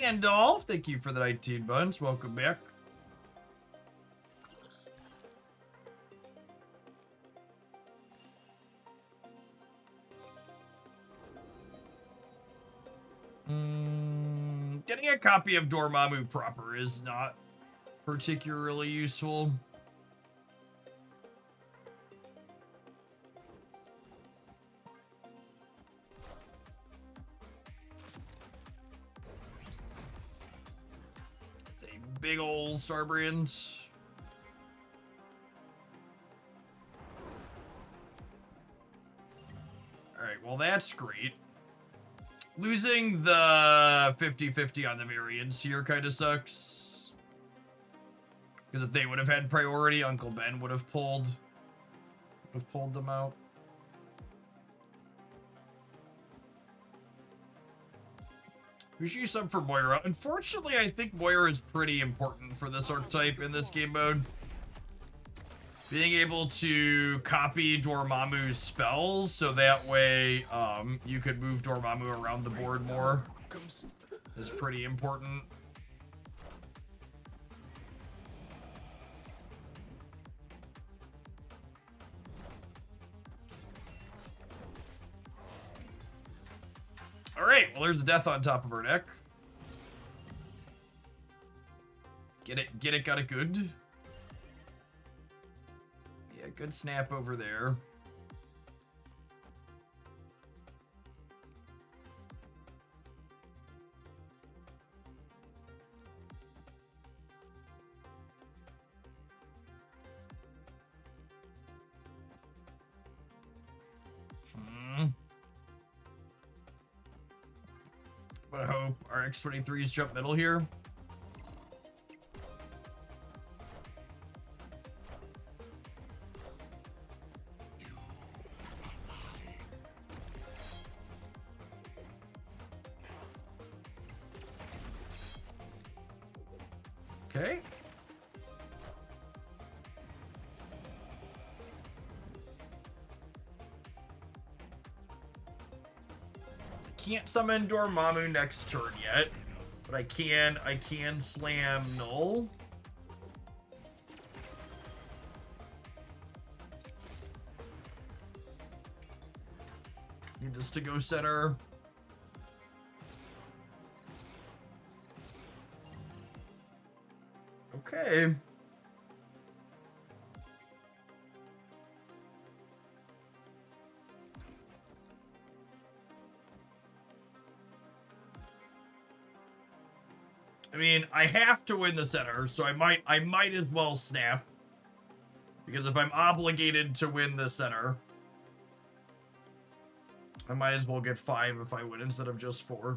Gandalf, thank you for the 19 buns. Welcome back. Getting a copy of Dormammu proper is not particularly useful. It's a big old Starbrand. Alright, well that's great. Losing the 50-50 on the variants here kind of sucks. Because if they would have had priority, Uncle Ben would have pulled them out. We should use some for Moira. Unfortunately, I think Moira is pretty important for this archetype in this game mode. Being able to copy Dormammu's spells, so that way you could move Dormammu around the board more, is pretty important. Alright, well there's a death on top of her deck. Get it, got it good. Yeah, good snap over there. But I hope our X-23s jump middle here. Okay. Can't summon Dormammu next turn yet, but I can slam Null. Need this to go center. Okay. I mean, I have to win the center, so I might as well snap. Because if I'm obligated to win the center, I might as well get 5 if I win instead of just 4.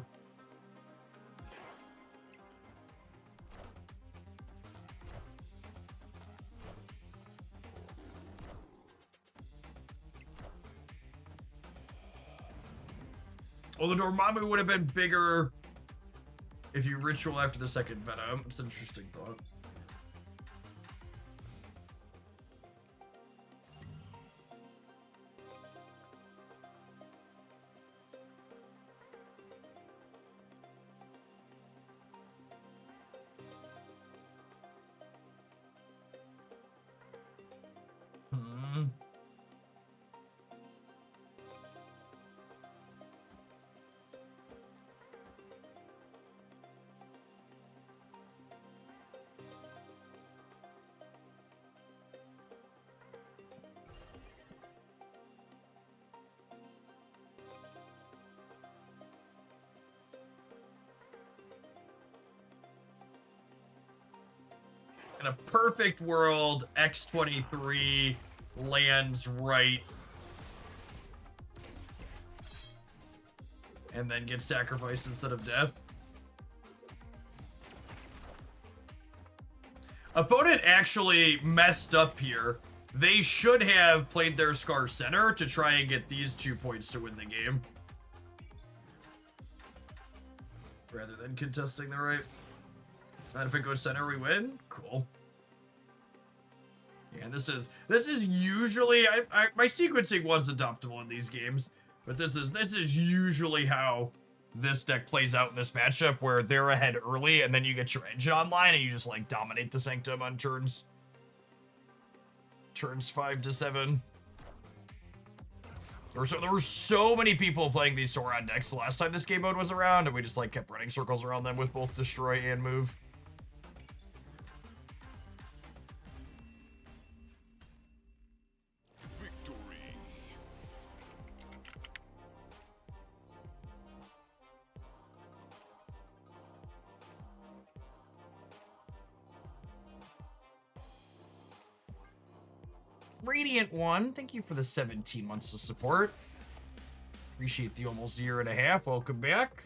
Well, the Dormammu would have been bigger if you ritual after the second Venom. It's an interesting thought. In a perfect world, X-23 lands right and then gets sacrificed instead of death. Opponent actually messed up here. They should have played their Scar center to try and get these 2 points to win the game, rather than contesting the right. And if it goes center, we win. Cool. Yeah, this is usually my sequencing was adoptable in these games, but this is usually how this deck plays out in this matchup where they're ahead early and then you get your engine online and you just like dominate the Sanctum on turns 5 to 7. There were so many people playing these Sauron decks the last time this game mode was around, and we just like kept running circles around them with both destroy and move. Victory. Radiant One, thank you for the 17 months of support. Appreciate the almost year and a half. Welcome back.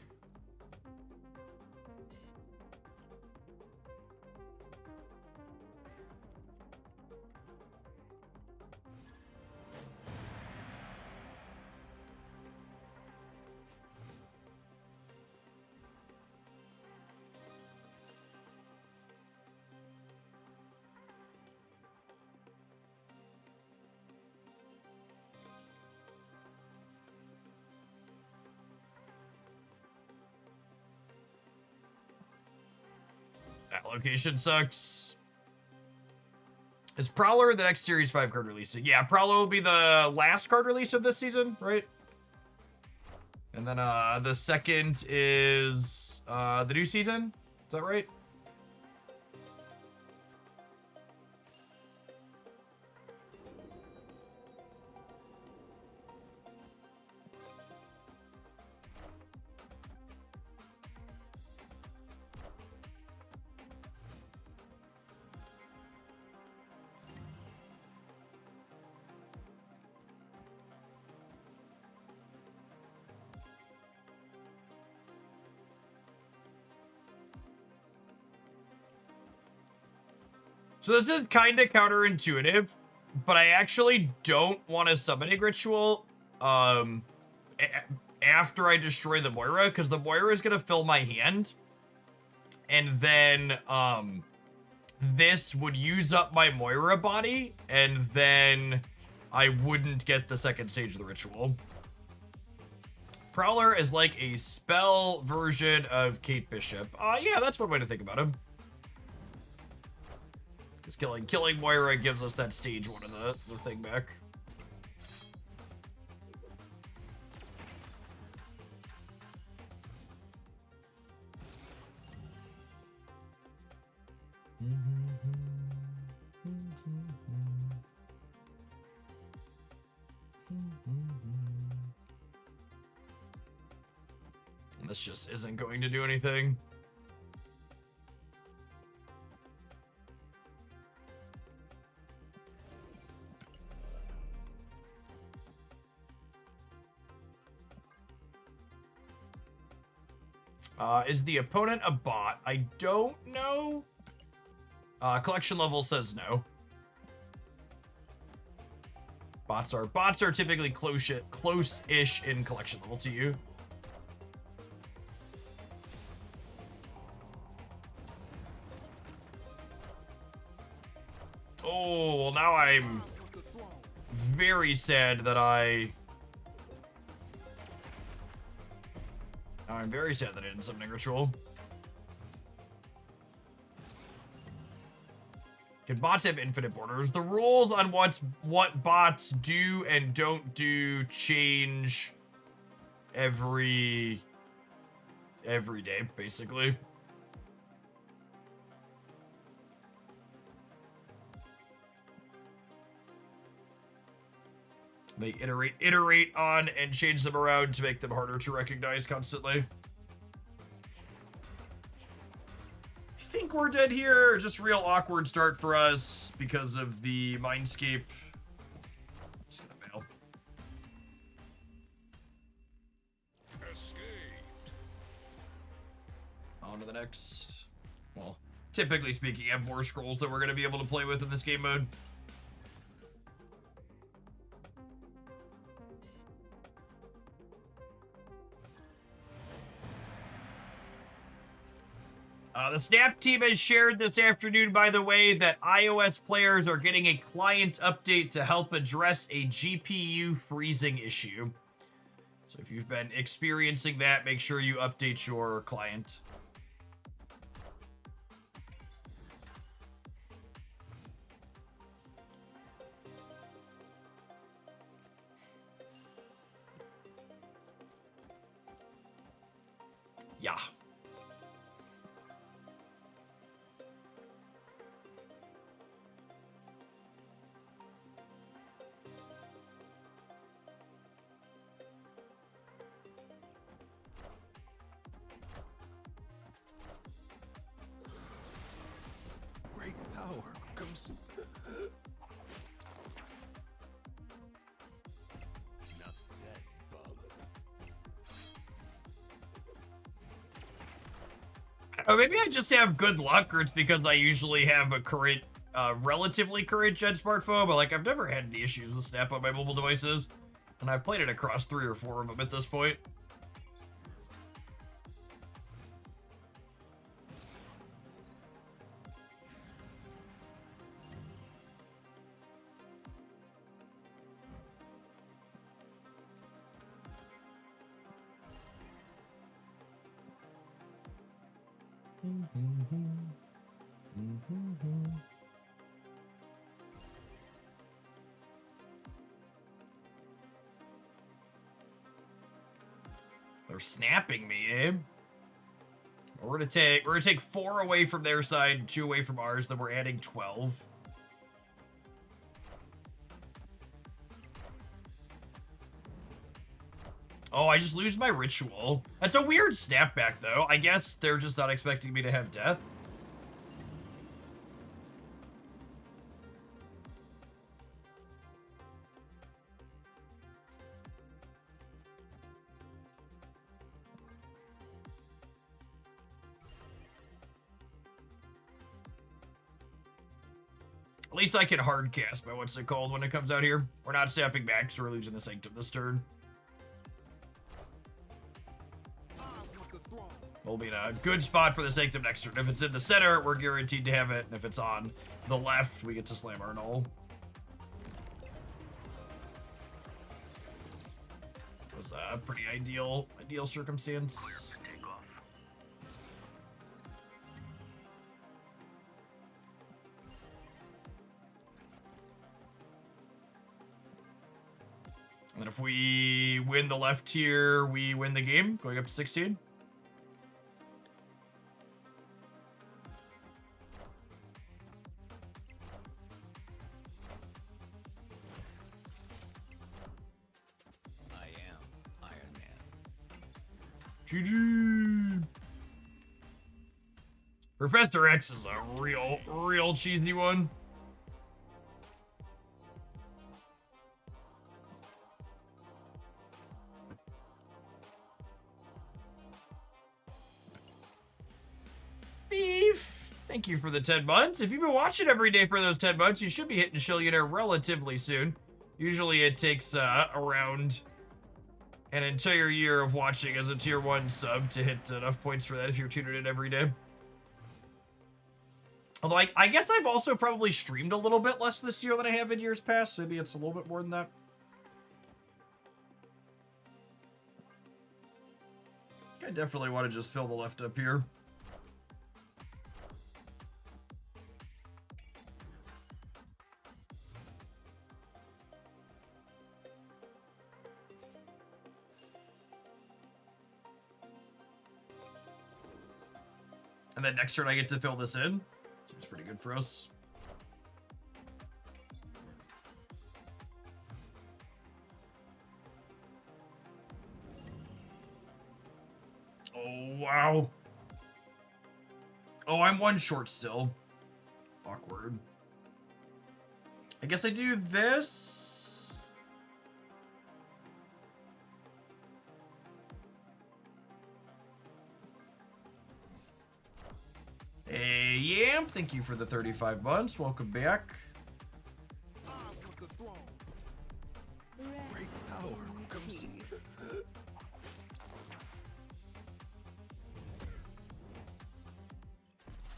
That location sucks. Is Prowler the next Series 5 card releasing? Yeah, Prowler will be the last card release of this season, right? And then the second is the new season. Is that right? So this is kind of counterintuitive, but I actually don't want a summoning ritual after I destroy the Moira, because the Moira is going to fill my hand. And then this would use up my Moira body, and then I wouldn't get the second stage of the ritual. Prowler is like a spell version of Kate Bishop. Yeah, that's one way to think about him. Because killing Moira gives us that stage one of the thing back. This just isn't going to do anything. Is the opponent a bot? I don't know. Collection level says no. Bots are typically close-ish in collection level to you. Oh, well now I'm very sad that I'm very sad that I didn't summoning ritual. Can bots have infinite borders? The rules on what bots do and don't do change every day, basically. They iterate on and change them around to make them harder to recognize constantly. I think we're dead here. Just real awkward start for us because of the Mindscape. Just gonna bail. Escaped. On to the next. Well, typically speaking, I have more scrolls that we're gonna be able to play with in this game mode. The Snap team has shared this afternoon, by the way, that iOS players are getting a client update to help address a GPU freezing issue. So if you've been experiencing that, make sure you update your client. Yeah. Great power comes. Enough said, bub. Maybe I just have good luck, or it's because I usually have a current, relatively current gen smartphone, but like I've never had any issues with Snap on my mobile devices, and I've played it across 3 or 4 of them at this point. They're snapping me, eh? We're gonna take 4 away from their side, 2 away from ours, then we're adding 12. Oh, I just lose my ritual. That's a weird snapback, though. I guess they're just not expecting me to have death. At least I can hard cast my what's it called when it comes out here. We're not snapping back, so we're losing the Sanctum this turn. We'll be in a good spot for the Sanctum next turn. If it's in the center, we're guaranteed to have it. And if it's on the left, we get to slam our null. Was a pretty ideal circumstance. And if we win the left tier, we win the game, going up to 16. GG. Professor X is a real cheesy one. Beef. Thank you for the 10 months. If you've been watching every day for those 10 months, you should be hitting Shillionaire relatively soon. Usually it takes around an entire year of watching as a tier 1 sub to hit enough points for that if you're tuning in every day. Although I guess I've also probably streamed a little bit less this year than I have in years past, so maybe it's a little bit more than that. I definitely want to just fill the left up here. And then next turn I get to fill this in. Seems pretty good for us. Oh, wow. Oh, I'm 1 short still. Awkward. I guess I do this. Hey, Yamp, thank you for the 35 months. Welcome back. Great power comes.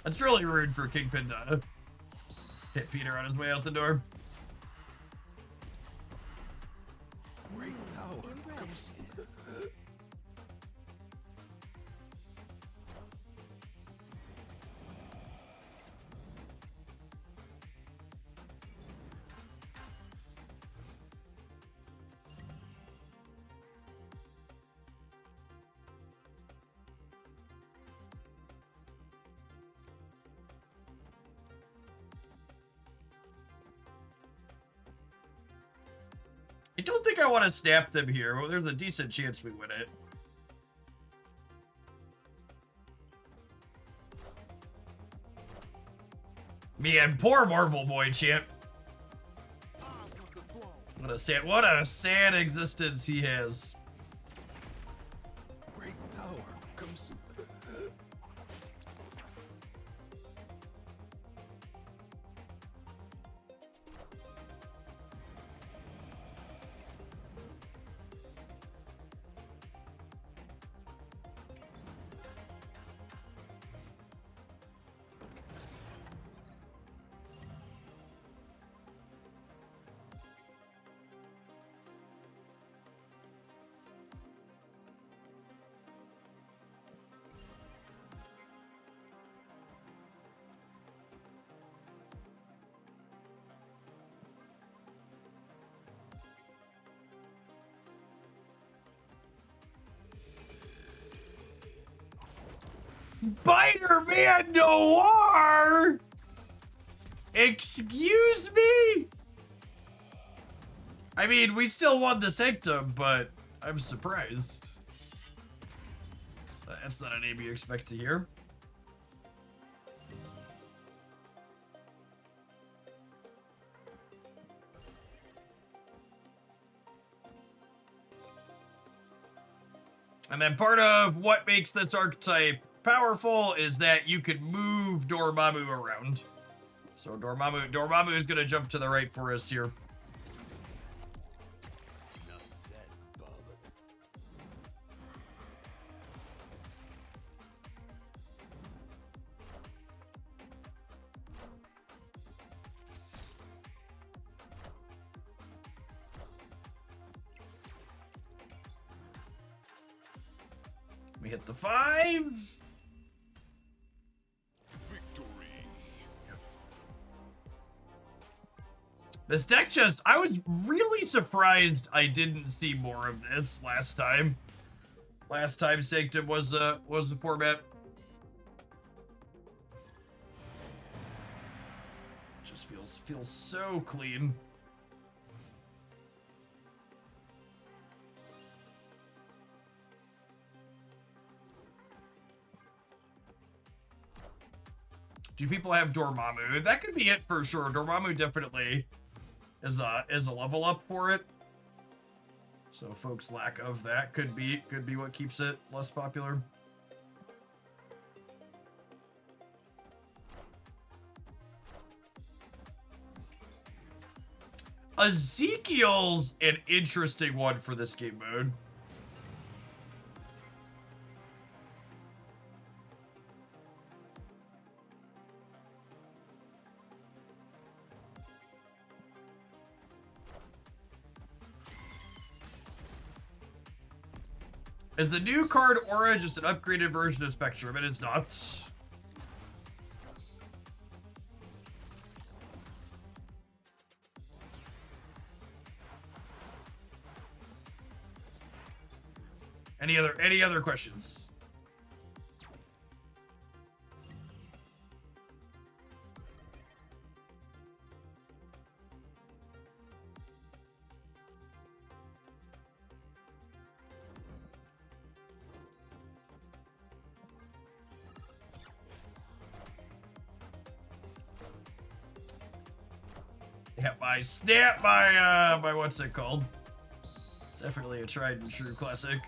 It's really rude for Kingpin to hit Peter on his way out the door. Great power comes. I don't think I want to snap them here. Well, there's a decent chance we win it. Man, poor Marvel Boy, champ. What a sad existence he has. Great power comes. Spider-Man Noir? Excuse me? I mean, we still won the Sanctum, but I'm surprised. That's not a name you expect to hear. And then part of what makes this archetype powerful is that you can move Dormammu around. So Dormammu is going to jump to the right for us here. Enough said, bub. We hit the 5. Victory. This deck just, I was really surprised I didn't see more of this last time. Last time Sanctum was the format. Just feels so clean. Do people have Dormammu? That could be it for sure. Dormammu definitely is a level up for it. So folks' lack of that could be what keeps it less popular. Ezekiel's an interesting one for this game mode. Is the new card Aura just an upgraded version of Spectrum? And it's not. Any other questions? Yeah, my what's it called? It's definitely a tried and true classic.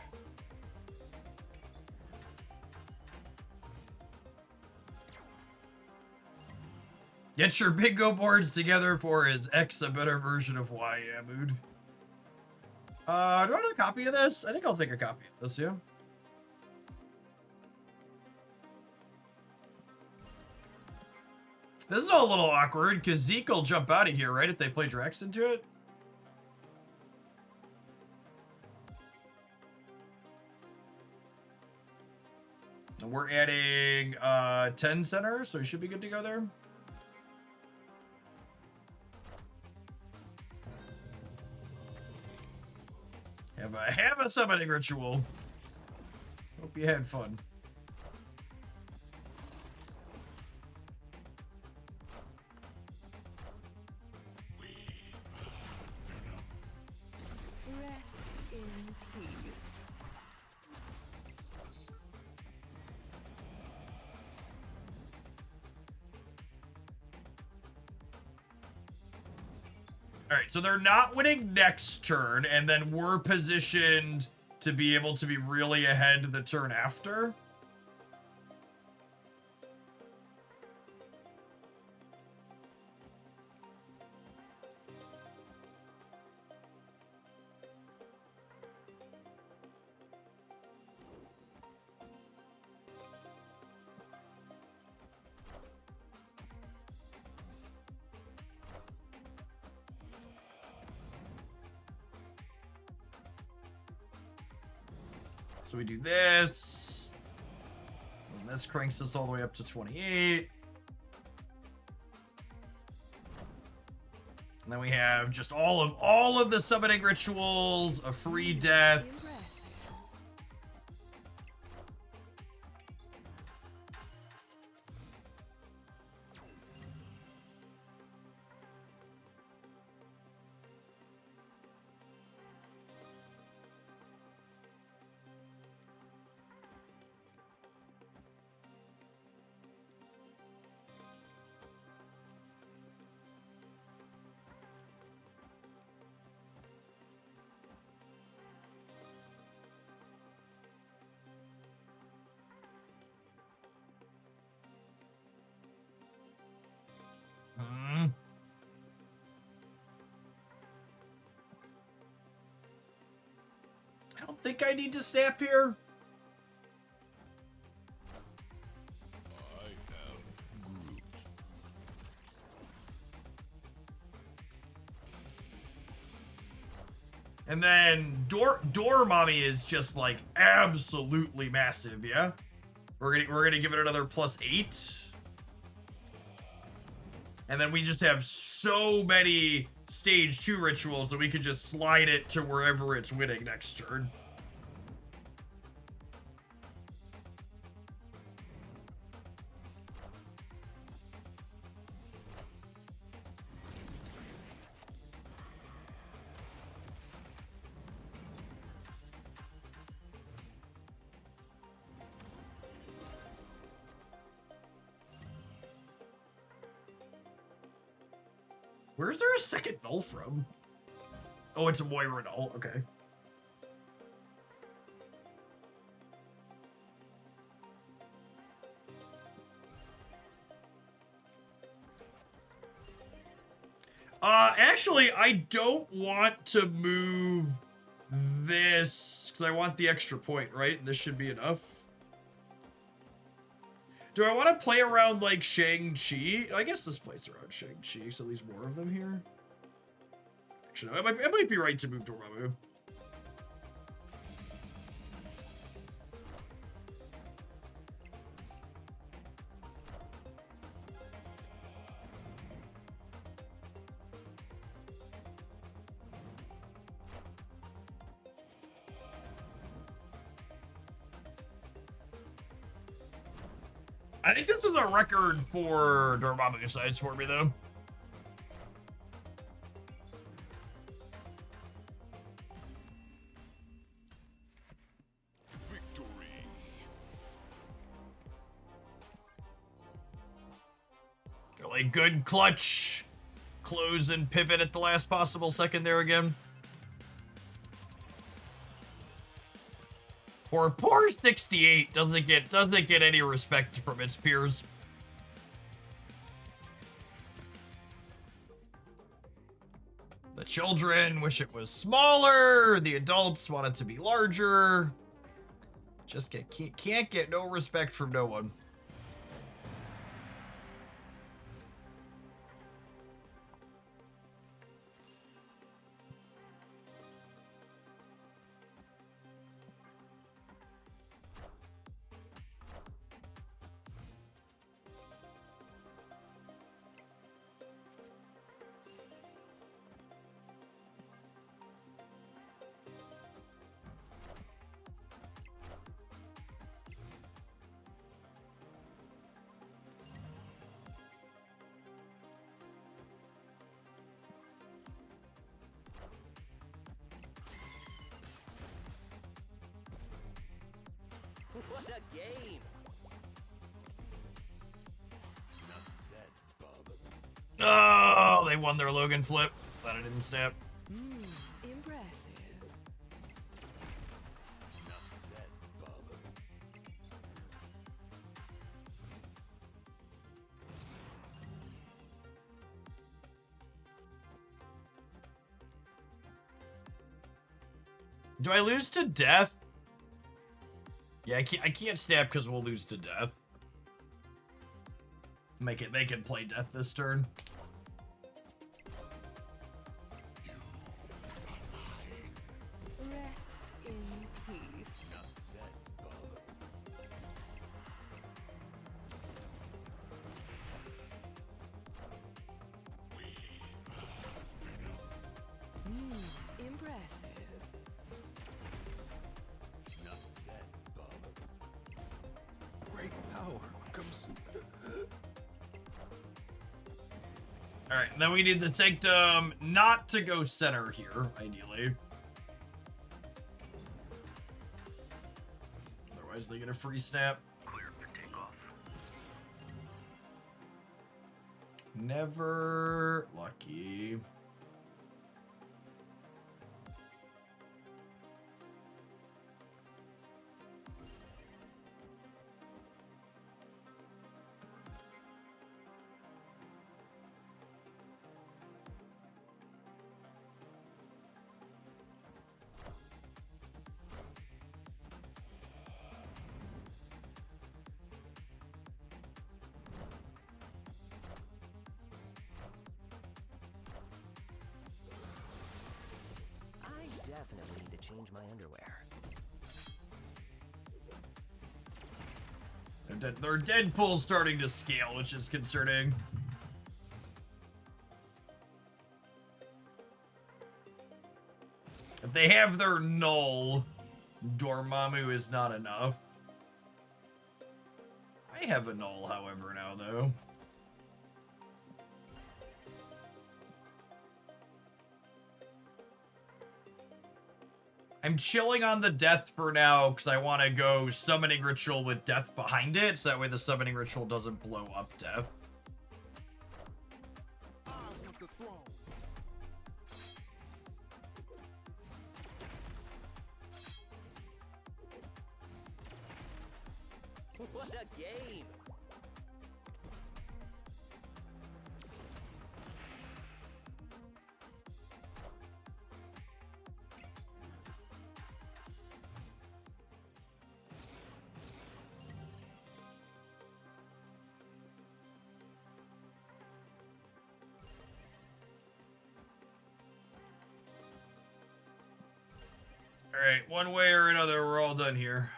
Get your bingo boards together for is X a better version of Y, yeah, mood. Do I want a copy of this? I think I'll take a copy of this, yeah. This is a little awkward, because Zeke will jump out of here, right, if they play Drax into it? And we're adding 10 center, so we should be good to go there. Have a summoning ritual. Hope you had fun. Alright, so they're not winning next turn, and then we're positioned to be able to be really ahead the turn after. So we do this. And this cranks us all the way up to 28. And then we have just all of the summoning rituals, a free death. I don't think I need to snap here. I have Groot. And then Dormammu is just like absolutely massive, yeah? We're gonna give it another +8. And then we just have so many stage 2 rituals that we could just slide it to wherever it's winning next turn. Where's there a second null from? Oh, it's a Moira null. Okay. Actually, I don't want to move this because I want the extra point, right? This should be enough. Do I want to play around like Shang-Chi? I guess this plays around Shang-Chi, so there's more of them here. Actually, no, I might be right to move Dormammu. I think this is a record for Dormammu size for me, though. Victory. Really good clutch. Close and pivot at the last possible second there again. Poor 68 doesn't get any respect from its peers. The children wish it was smaller. The adults want it to be larger. Just can't get no respect from no one. What a game! Enough said, bub. Oh, they won their Logan flip. glad I didn't snap. Impressive. Enough said, bub. Do I lose to death? Yeah, I can't snap because we'll lose to death. Make it, they can play death this turn. Rest in peace. Enough said, bub. Impressive. Enough said, bub. Great power comes. Alright, then we need the Sanctum not to go center here, ideally. Otherwise they get a free snap. Clear for takeoff. Never lucky. I definitely need to change my underwear. Their Deadpool's starting to scale, which is concerning. If they have their null, Dormammu is not enough. I have a null, however, now, though. I'm chilling on the death for now because I want to go summoning ritual with death behind it, so that way the summoning ritual doesn't blow up death. I want the throne. What a game! Alright, one way or another, we're all done here.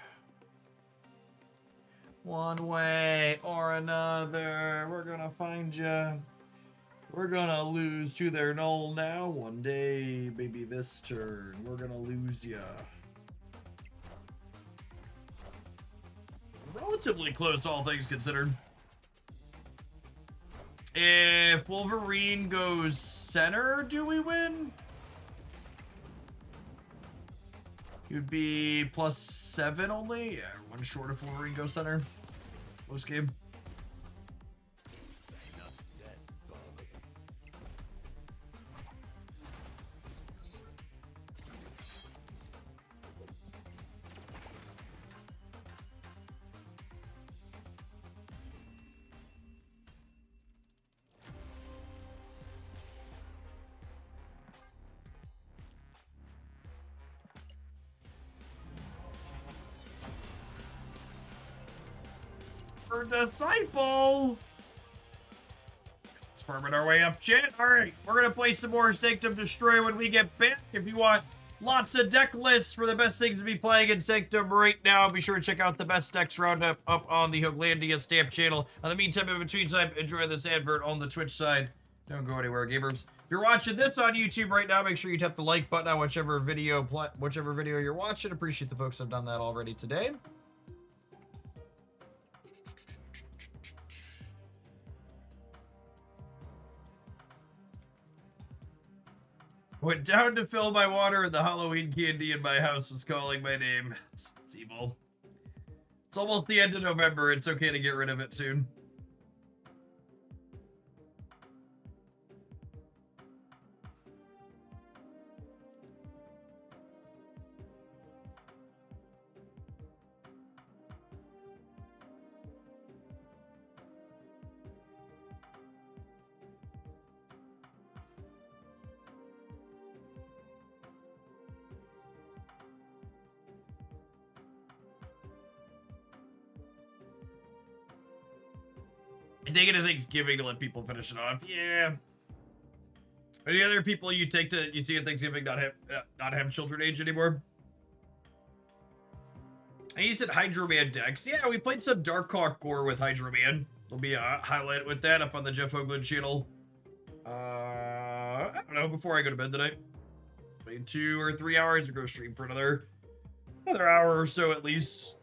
One way or another, we're gonna find ya. We're gonna lose to their null now. One day, maybe this turn, we're gonna lose ya. Relatively close, all things considered. If Wolverine goes center, do we win? You'd be +7 only? Yeah, one short if Wolverine goes center. Close game. Enough said, bub. For Disciple! Sperming our way up, chat. Alright, we're gonna play some more Sanctum Destroy when we get back. If you want lots of deck lists for the best things to be playing in Sanctum right now, be sure to check out the best decks roundup up on the Hooglandia Stamp channel. In the meantime, in between time, enjoy this advert on the Twitch side. Don't go anywhere, gamers. If you're watching this on YouTube right now, make sure you tap the like button on whichever video you're watching. Appreciate the folks that have done that already today. Went down to fill my water and the Halloween candy in my house was calling my name. It's evil. It's almost the end of November. It's okay to get rid of it soon. And take it to Thanksgiving to let people finish it off. Yeah. Any other people you see at Thanksgiving not have children age anymore? And you said Hydro-Man decks. Yeah, we played some Darkhawk Gore with Hydro-Man. There'll be a highlight with that up on the Jeff Hoagland channel. I don't know, before I go to bed tonight. Play 2 or 3 hours or go stream for another hour or so at least.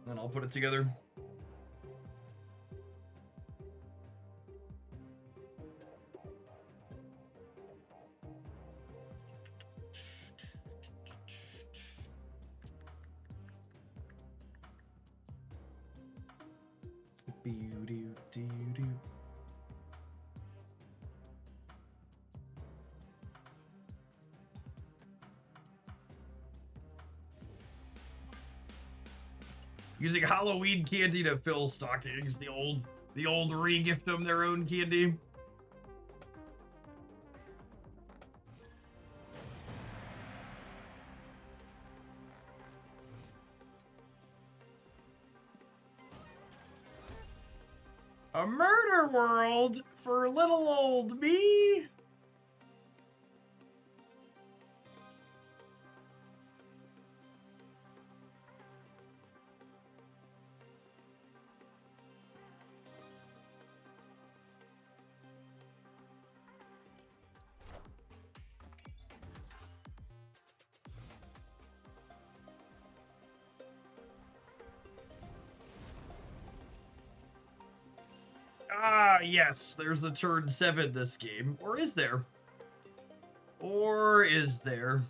Then I'll put it together. Using Halloween candy to fill stockings. The old re-gift them their own candy. A murder world for little old me. Ah, yes, there's a turn 7 this game. Or is there? Or is there?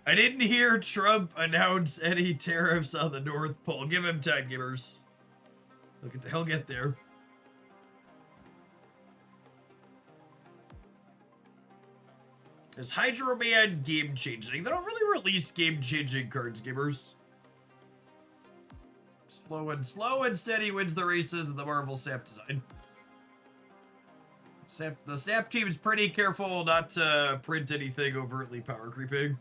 I didn't hear Trump announce any tariffs on the North Pole. Give him 10, gamers. He'll get there. Is Hydro-Man game-changing? They don't really release game-changing cards, gamers. Slow and steady wins the races in the Marvel Snap design. The Snap team is pretty careful not to print anything overtly power creeping.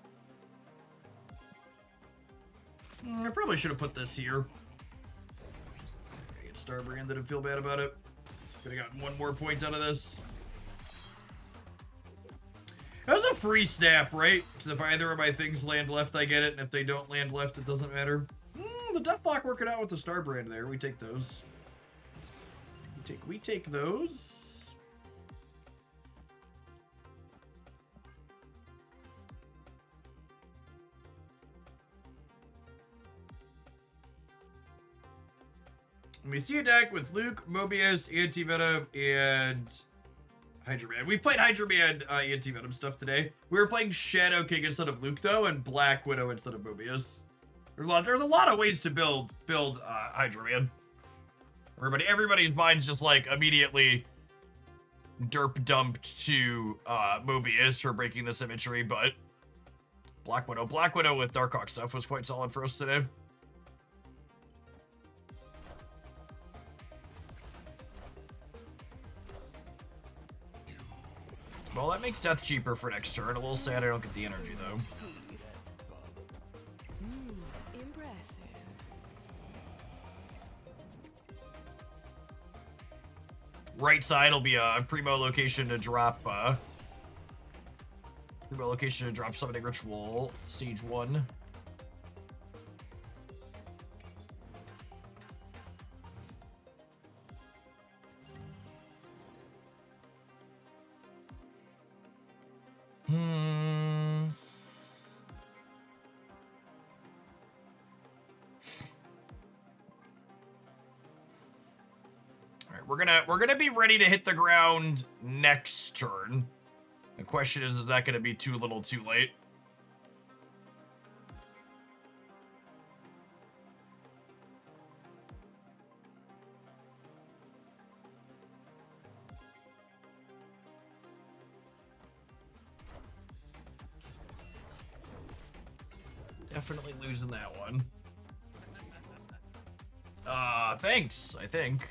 I probably should have put this here. Get Star branded and feel bad about it. Could have gotten 1 more point out of this. That was a free snap, right? So if either of my things land left, I get it. And if they don't land left, it doesn't matter. The Deathblock working out with the Star brand there. We take those. We take those. We see a deck with Luke, Mobius, Anti-Venom, and Hydro-Man. We played Hydro-Man Anti-Venom stuff today. We were playing Shadow King instead of Luke, though, and Black Widow instead of Mobius. There's a lot of ways to build Hydro-Man. Everybody's mind's just like immediately derp dumped to Mobius for breaking the symmetry, but Black Widow with Darkhawk stuff was quite solid for us today. Well, that makes death cheaper for next turn. A little sad I don't get the energy, though. Impressive. Right side will be a primo location to drop, Summoning Ritual, stage 1. We're gonna be ready to hit the ground next turn. The question is that gonna be too little too late? Definitely losing that one. Thanks, I think.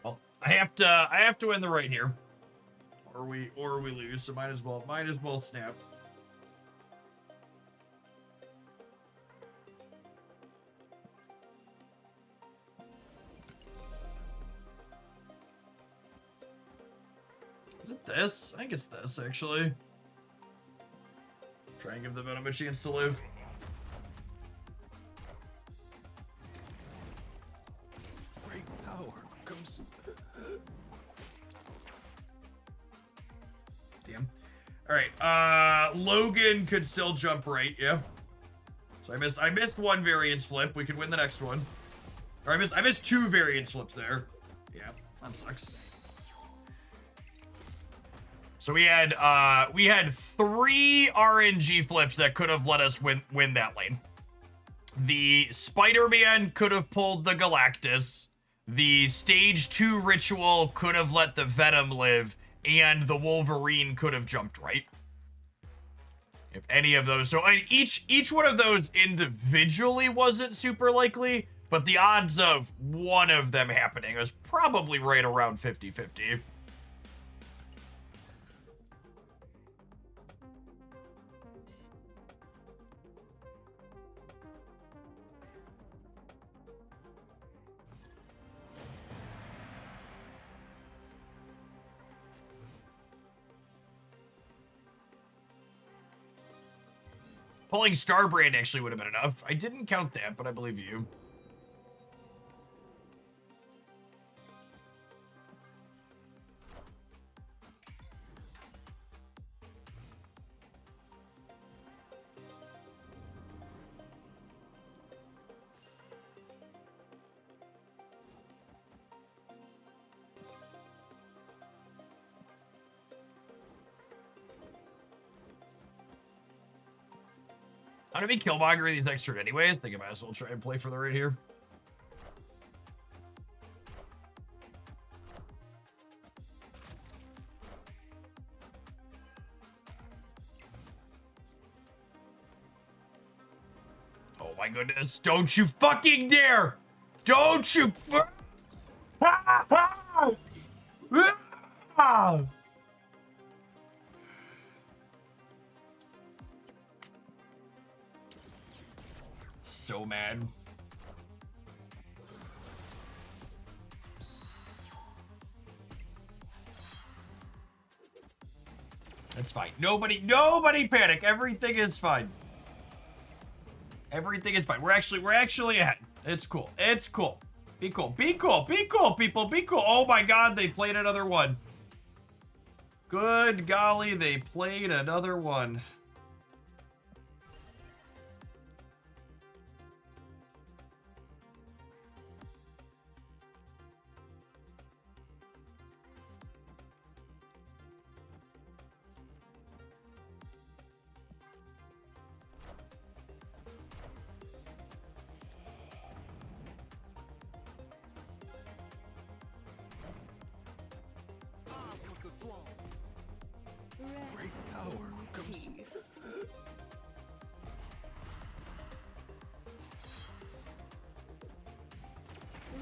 Well, I have to win the right here. Or we lose, so might as well snap. Is it this? I think it's this, actually. Try and give the Venom a chance to live. Great power comes. Damn. Alright, Logan could still jump right, yeah. So I missed one variance flip. We could win the next one. Or I missed two variance flips there. Yeah, that sucks. So we had 3 RNG flips that could have let us win that lane. The Spider-Man could have pulled the Galactus. The stage 2 ritual could have let the Venom live, and the Wolverine could have jumped right. If any of those, so each one of those individually wasn't super likely, but the odds of one of them happening was probably right around 50-50. Pulling Starbrand actually would have been enough. I didn't count that, but I believe you. I'm gonna be Killmonger these next turn anyways. I think I might as well try and play for the right here. Oh my goodness. Don't you fucking dare! Don't you So mad. It's fine. Nobody panic. Everything is fine. Everything is fine. We're actually ahead. It's cool. It's cool. Be cool. Be cool. Be cool, people. Be cool. Oh my god, they played another one. Good golly, they played another one. Great Rest power in comes. peace.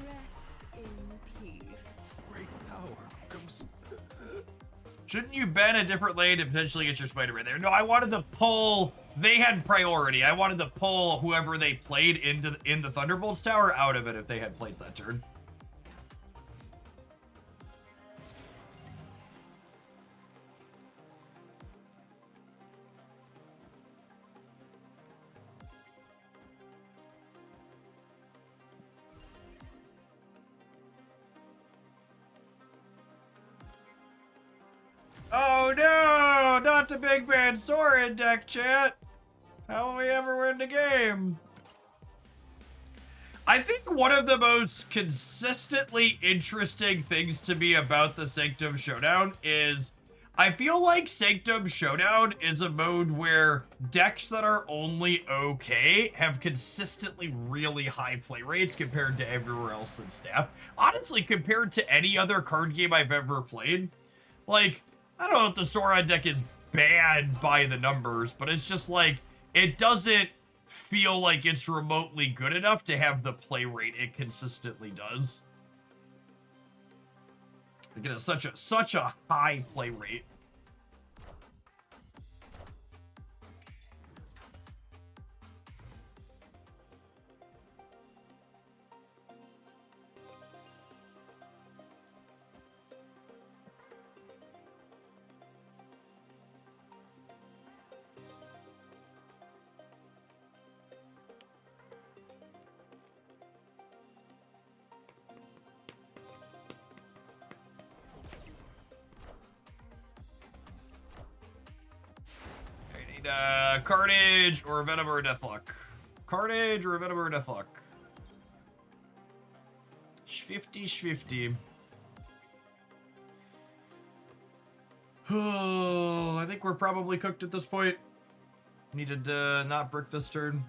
Rest in peace. Great power comes. Shouldn't you ban a different lane to potentially get your Spider-Man there? No, I wanted to pull. They had priority. I wanted to pull whoever they played in the Thunderbolts tower out of it if they had plays that turn. Oh no, not got the big bad Sora in deck, chat. How will we ever win the game? I think one of the most consistently interesting things to me about the Sanctum Showdown is I feel like Sanctum Showdown is a mode where decks that are only okay have consistently really high play rates compared to everywhere else in Snap. Honestly, compared to any other card game I've ever played. Like, I don't know if the Sora deck is bad by the numbers, but it's just like, it doesn't feel like it's remotely good enough to have the play rate it consistently does. Again, it's such a high play rate. Carnage or Venom or Deathlock. Carnage or Venom or Deathlock. 50-50. Oh, I think we're probably cooked at this point. Needed to not brick this turn.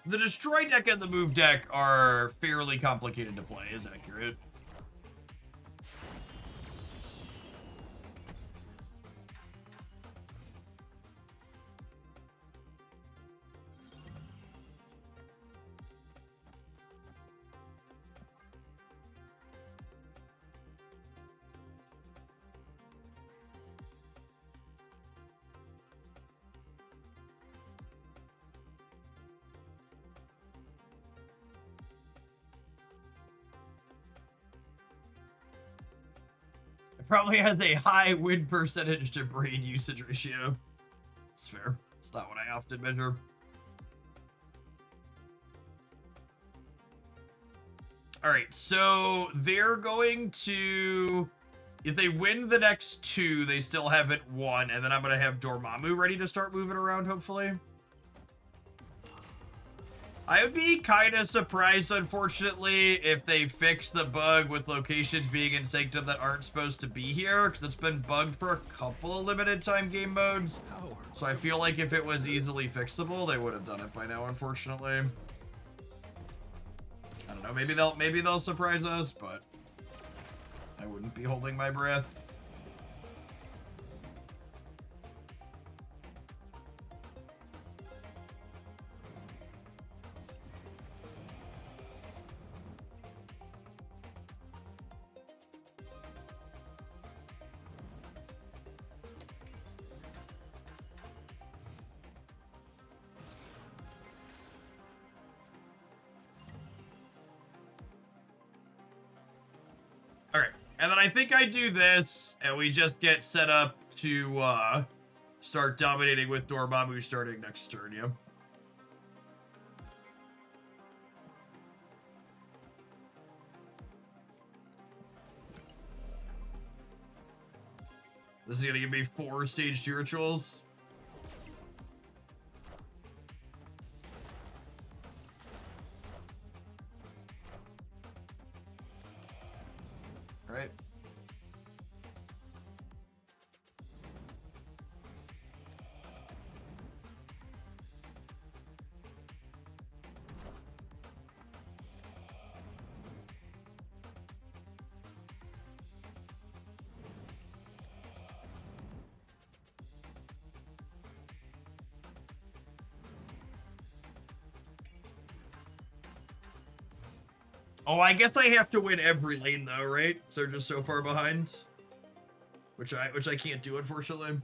The destroy deck and the move deck are fairly complicated to play, is accurate. Probably has a high win percentage to brain usage ratio. It's fair. It's not what I often measure. Alright, so they're going to... If they win the next two, they still haven't won, and then I'm going to have Dormammu ready to start moving around, hopefully. I would be kind of surprised, unfortunately, if they fix the bug with locations being in Sanctum that aren't supposed to be here, because it's been bugged for a couple of limited time game modes. So I feel like if it was easily fixable, they would have done it by now, unfortunately. I don't know, maybe they'll surprise us, but I wouldn't be holding my breath. And then I think I do this, and we just get set up to start dominating with Dormammu starting next turn, yeah? This is gonna give me 4 stage 2 rituals. Right. Oh, I guess I have to win every lane though, right? So they're just so far behind. Which I can't do, unfortunately.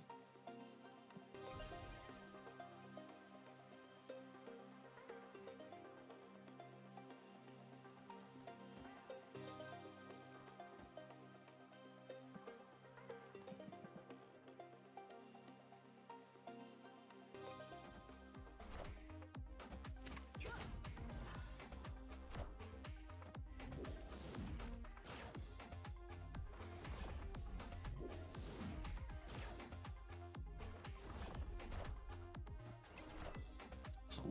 It's a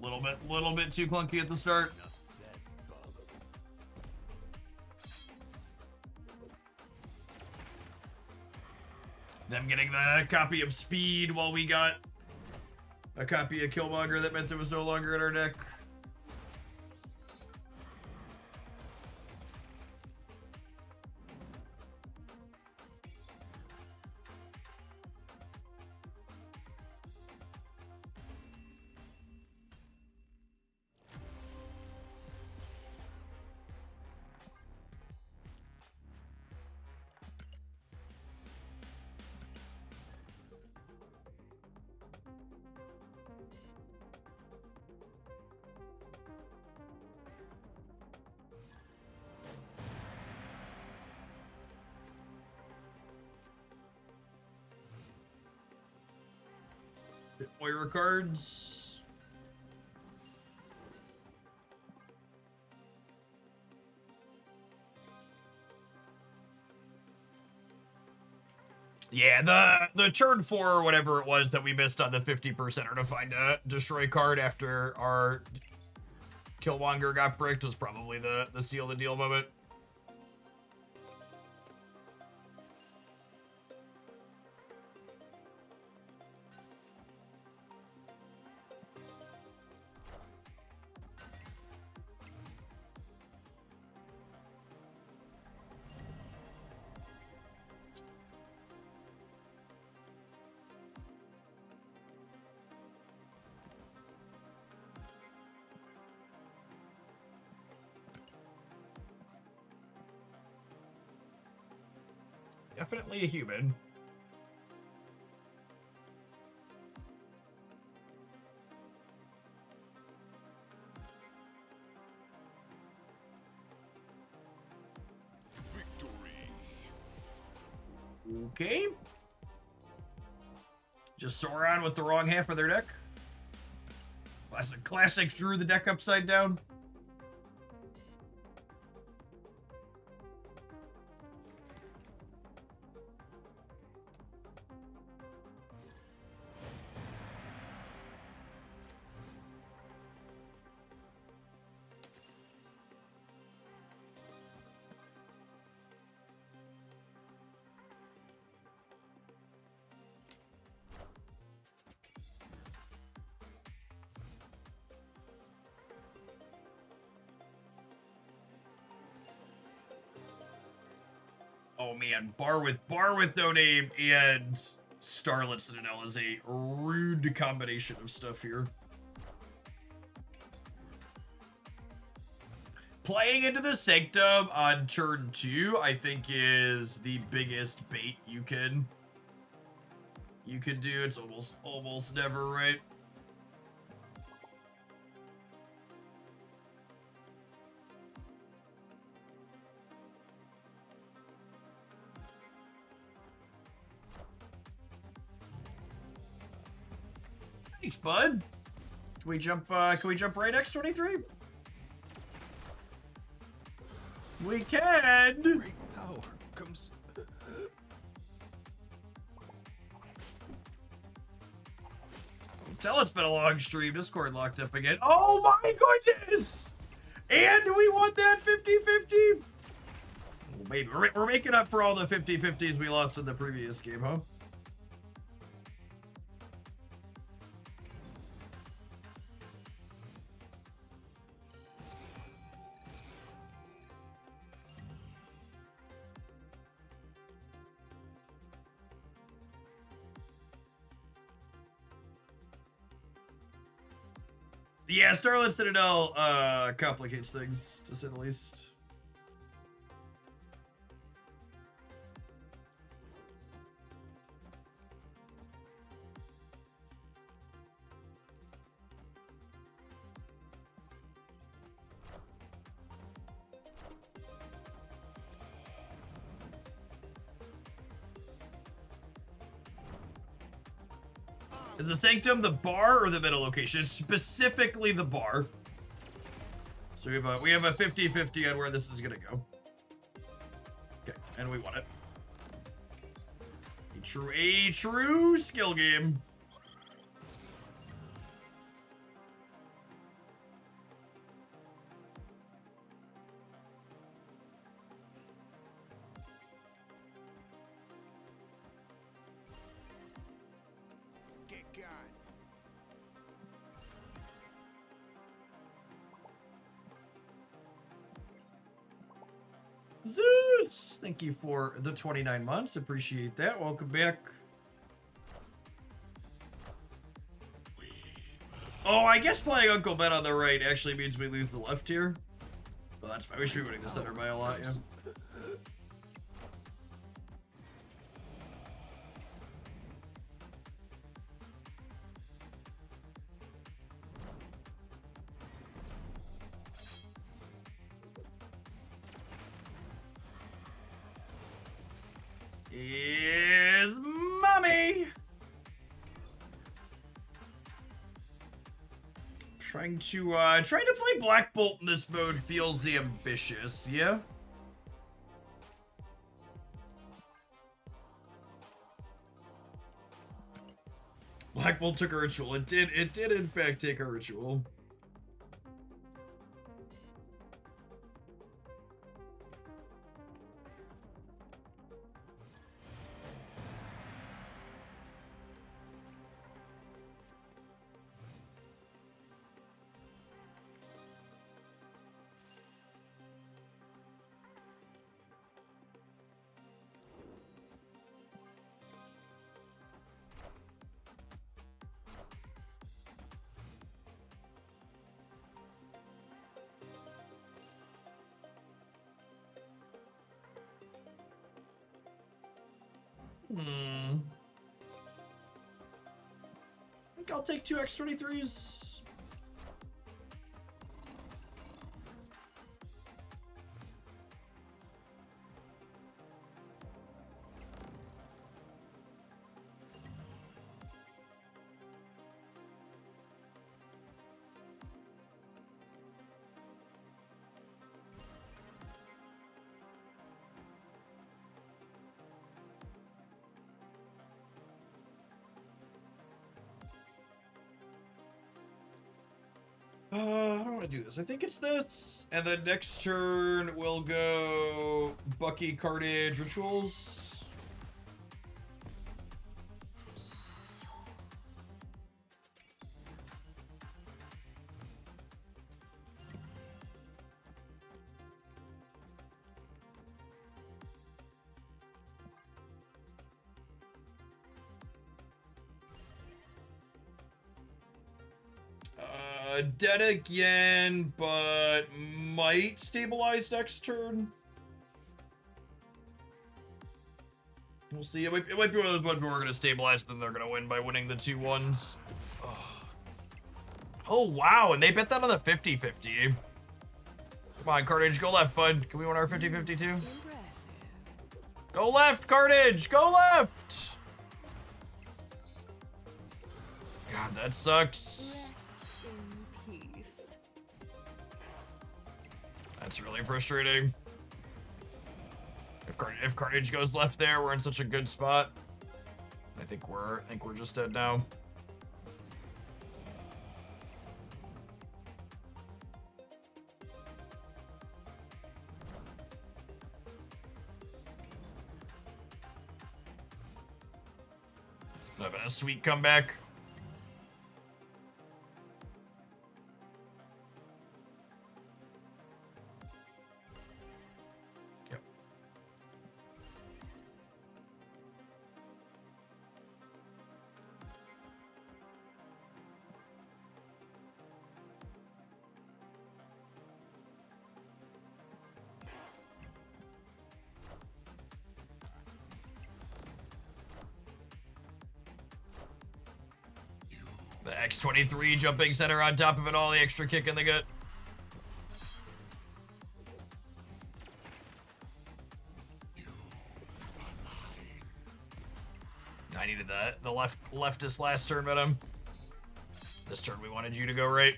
little bit too clunky at the start. Enough said, bub. Them getting the copy of Speed while we got a copy of Killmonger that meant it was no longer in our deck. Moira cards. Yeah, the turn 4 or whatever it was that we missed on the 50% to find a destroy card after our Killmonger got bricked was probably the seal the deal moment. Definitely a human. Victory. Okay. Just Sauron with the wrong half of their deck. Classic drew the deck upside down. Oh man, bar with no name and Starlit Citadel is a rude combination of stuff here. Playing into the Sanctum on turn 2, I think is the biggest bait you can do. It's almost never right. Thanks, bud. Can we jump right X23? We can. Great power comes. Tell it's been a long stream. Discord locked up again. Oh my goodness! And we won that 50-50? Well, maybe. We're making up for all the 50-50s we lost in the previous game, huh? Yeah, Starlit Citadel complicates things, to say the least. Is the Sanctum the bar or the middle location? Specifically the bar. So we have a 50-50 on where this is gonna go. Okay, and we won it. A true skill game. Zeus! Thank you for the 29 months. Appreciate that. Welcome back. Oh, I guess playing Uncle Ben on the right actually means we lose the left here. Well, that's fine. We should be winning the center by a lot, yeah. Is mommy trying to play Black Bolt in this mode feels ambitious, yeah? Black Bolt took a ritual. It did in fact take a ritual. I think I'll take 2 X-23s. I don't want to do this. I think it's this. And then next turn, we'll go Bucky Carnage Rituals. Dead again, but might stabilize next turn. We'll see. It might be one of those ones where we're going to stabilize, then they're going to win by winning the 2-1s. Oh, wow. And they bet that on the 50-50. Come on, Carnage. Go left, bud. Can we win our 50-50 too? Impressive. Go left, Carnage. Go left. God, that sucks. Rest in peace. That's really frustrating. If Carnage goes left there, we're in such a good spot. I think we're just dead now. Having a sweet comeback. The X-23 jumping center on top of it all, the extra kick in the gut. I needed that. The leftist last turn, but this turn we wanted you to go right.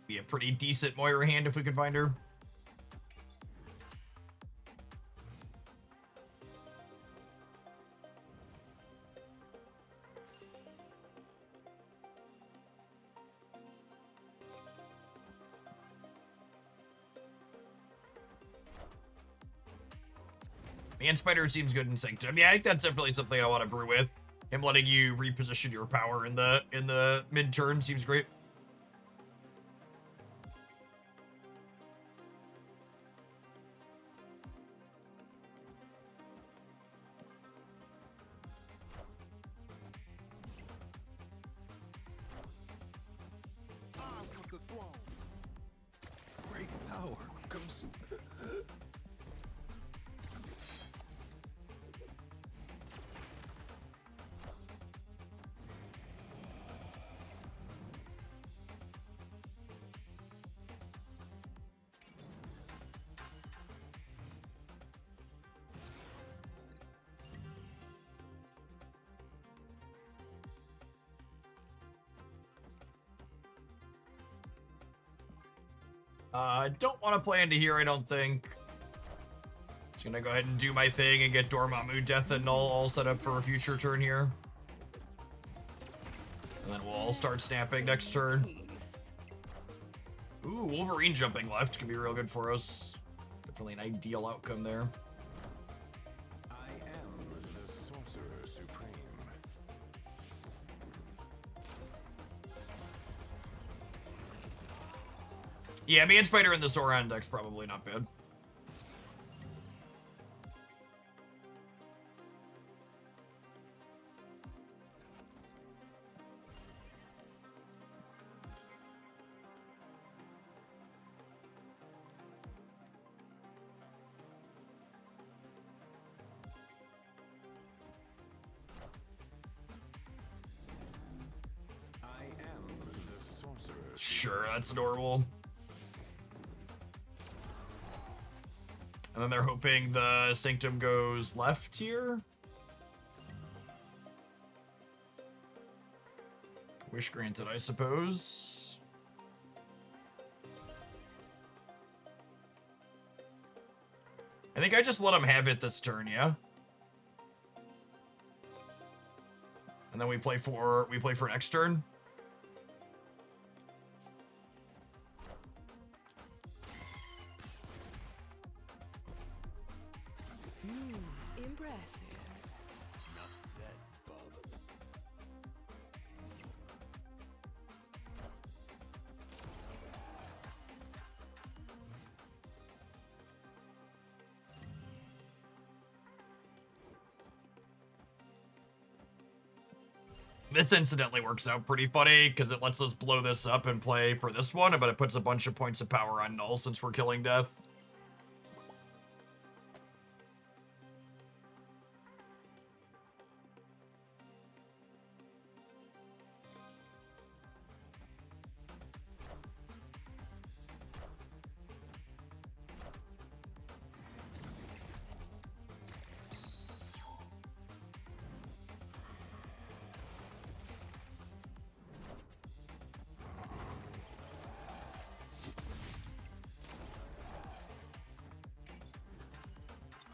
Be a pretty decent Moira hand if we could find her. Man Spider seems good in Sanctum. Yeah, I think that's definitely something I want to brew with. Him letting you reposition your power in the mid-turn seems great. of the throne. Great power comes. I don't want to play into here, I don't think. Just gonna go ahead and do my thing and get Dormammu, Death, and Null all set up for a future turn here. And then we'll all start snapping next turn. Ooh, Wolverine jumping left could be real good for us. Definitely an ideal outcome there. I am the Sorcerer Supreme. Yeah, Man Spider and the Sauron deck's probably not bad. I am the Sorcerer. Sure, that's adorable. And then they're hoping the Sanctum goes left here. Wish granted, I suppose. I think I just let him have it this turn, yeah? And then we play for next turn. Impressive. Enough said, bub. This incidentally works out pretty funny because it lets us blow this up and play for this one, but it puts a bunch of points of power on Null since we're killing Death.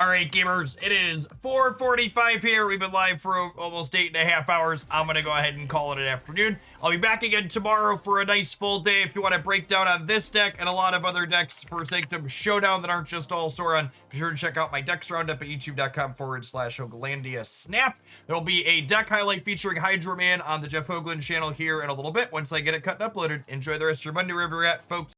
All right, gamers, it is 4:45 here. We've been live for almost 8.5 hours. I'm going to go ahead and call it an afternoon. I'll be back again tomorrow for a nice full day. If you want to break down on this deck and a lot of other decks for Sanctum Showdown that aren't just all Sauron, be sure to check out my decks roundup at youtube.com/Hoaglandia Snap. There'll be a deck highlight featuring Hydro Man on the Jeff Hoagland channel here in a little bit once I get it cut and uploaded. Enjoy the rest of your Monday wherever you're at, folks.